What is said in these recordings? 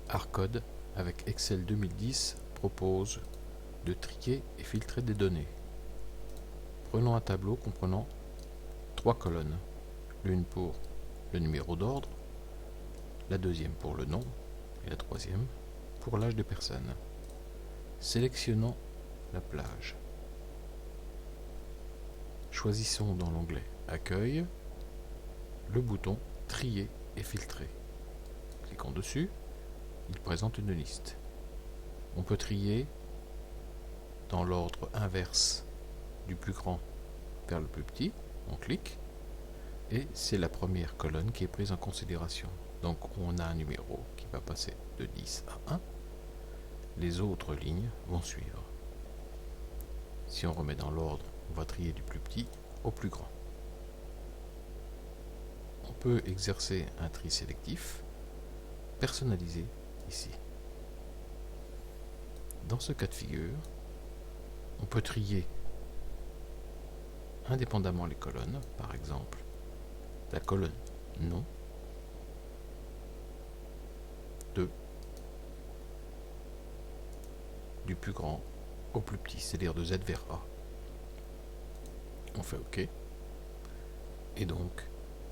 Arcode avec Excel 2010 propose de trier et filtrer des données. Prenons un tableau comprenant 3 colonnes, l'une pour le numéro d'ordre, la deuxième pour le nom et la troisième pour l'âge de personne. Sélectionnons la plage. Choisissons dans l'onglet Accueil le bouton Trier et filtrer. Cliquons dessus, il présente une liste. On peut trier dans l'ordre inverse du plus grand vers le plus petit. On clique et c'est la première colonne qui est prise en considération. Donc on a un numéro qui va passer de 10 à 1. Les autres lignes vont suivre. Si on remet dans l'ordre, on va trier du plus petit au plus grand. On peut exercer un tri sélectif personnalisé ici. Dans ce cas de figure, on peut trier indépendamment les colonnes, par exemple la colonne nom de du plus grand au plus petit, c'est-à-dire de Z vers A. On fait OK. Et donc,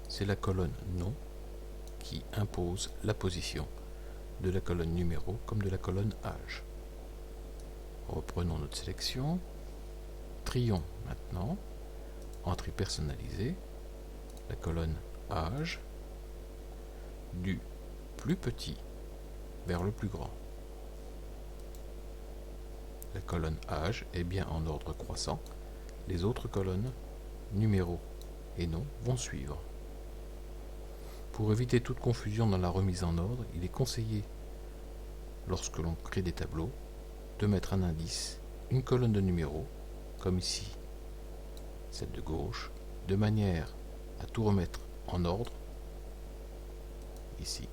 c'est la colonne nom qui impose la position de la colonne numéro comme de la colonne âge. Reprenons notre sélection. Trions maintenant, en tri personnalisé, la colonne âge du plus petit vers le plus grand. La colonne âge est bien en ordre croissant. Les autres colonnes, numéro et nom, vont suivre. Pour éviter toute confusion dans la remise en ordre, il est conseillé, lorsque l'on crée des tableaux, de mettre un indice, une colonne de numéros, comme ici, celle de gauche, de manière à tout remettre en ordre, ici,